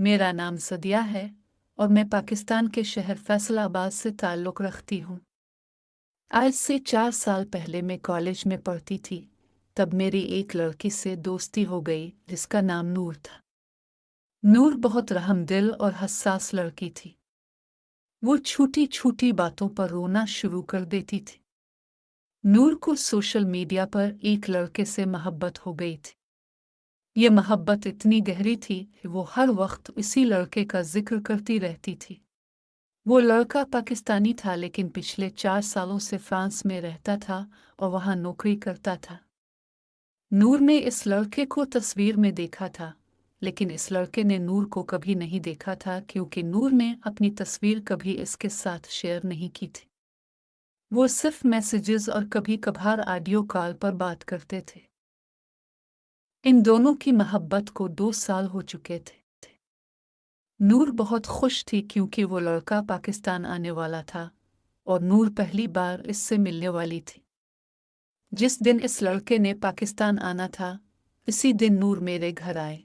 मेरा नाम सदिया है और मैं पाकिस्तान के शहर फैसलाबाद से ताल्लुक़ रखती हूँ। आज से 4 साल पहले मैं कॉलेज में पढ़ती थी। तब मेरी एक लड़की से दोस्ती हो गई जिसका नाम नूर था। नूर बहुत रहमदिल और हसास लड़की थी। वो छोटी छोटी बातों पर रोना शुरू कर देती थी। नूर को सोशल मीडिया पर एक लड़के से मोहब्बत हो गई थी। ये मोहब्बत इतनी गहरी थी कि वो हर वक्त इसी लड़के का जिक्र करती रहती थी। वो लड़का पाकिस्तानी था लेकिन पिछले 4 सालों से फ्रांस में रहता था और वहाँ नौकरी करता था। नूर ने इस लड़के को तस्वीर में देखा था, लेकिन इस लड़के ने नूर को कभी नहीं देखा था क्योंकि नूर ने अपनी तस्वीर कभी इसके साथ शेयर नहीं की थी। वो सिर्फ मैसेजेस और कभी कभार ऑडियो कॉल पर बात करते थे। इन दोनों की मोहब्बत को 2 साल हो चुके थे। नूर बहुत खुश थी क्योंकि वो लड़का पाकिस्तान आने वाला था और नूर पहली बार इससे मिलने वाली थी। जिस दिन इस लड़के ने पाकिस्तान आना था, इसी दिन नूर मेरे घर आए।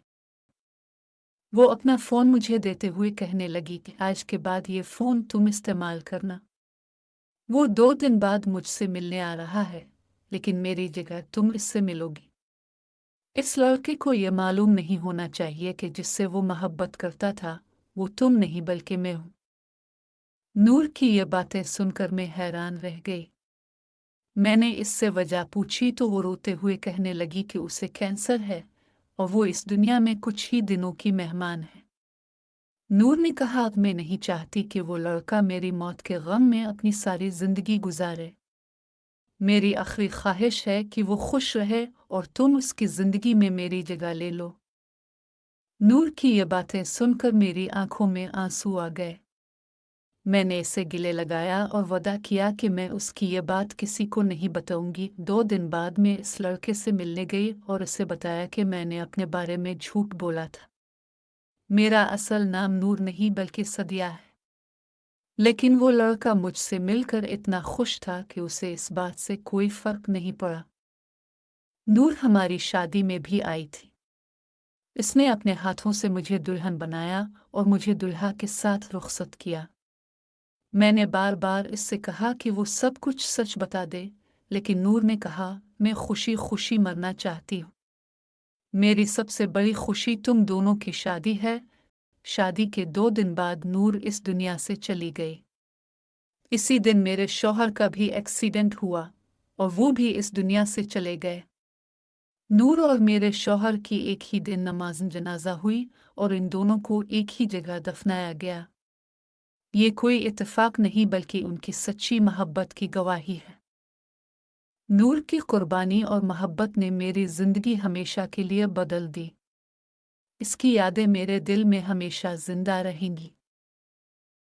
वो अपना फ़ोन मुझे देते हुए कहने लगी कि आज के बाद ये फ़ोन तुम इस्तेमाल करना। वो 2 दिन बाद मुझसे मिलने आ रहा है, लेकिन मेरी जगह तुम इससे मिलोगी। इस लड़के को ये मालूम नहीं होना चाहिए कि जिससे वो मोहब्बत करता था वो तुम नहीं बल्कि मैं हूँ। नूर की ये बातें सुनकर मैं हैरान रह गई। मैंने इससे वजह पूछी तो वो रोते हुए कहने लगी कि उसे कैंसर है और वो इस दुनिया में कुछ ही दिनों की मेहमान है। नूर ने कहा, अब मैं नहीं चाहती कि वो लड़का मेरी मौत के गम में अपनी सारी जिंदगी गुजारे। मेरी आखिरी ख्वाहिश है कि वो खुश रहे और तुम उसकी जिंदगी में मेरी जगह ले लो। नूर की ये बातें सुनकर मेरी आंखों में आंसू आ गए। मैंने इसे गले लगाया और वादा किया कि मैं उसकी ये बात किसी को नहीं बताऊंगी। 2 दिन बाद मैं इस लड़के से मिलने गई और उसे बताया कि मैंने अपने बारे में झूठ बोला था। मेरा असल नाम नूर नहीं बल्कि सदिया है। लेकिन वो लड़का मुझसे मिलकर इतना खुश था कि उसे इस बात से कोई फर्क नहीं पड़ा। नूर हमारी शादी में भी आई थी। इसने अपने हाथों से मुझे दुल्हन बनाया और मुझे दुल्हा के साथ रुखसत किया। मैंने बार बार इससे कहा कि वो सब कुछ सच बता दे, लेकिन नूर ने कहा, मैं खुशी खुशी मरना चाहती हूँ। मेरी सबसे बड़ी खुशी तुम दोनों की शादी है। शादी के 2 दिन बाद नूर इस दुनिया से चली गई। इसी दिन मेरे शौहर का भी एक्सीडेंट हुआ और वो भी इस दुनिया से चले गए। नूर और मेरे शौहर की एक ही दिन नमाज जनाजा हुई और इन दोनों को एक ही जगह दफनाया गया। ये कोई इत्तेफाक नहीं बल्कि उनकी सच्ची मोहब्बत की गवाही है। नूर की कुर्बानी और मोहब्बत ने मेरी जिंदगी हमेशा के लिए बदल दी। इसकी यादें मेरे दिल में हमेशा जिंदा रहेंगी।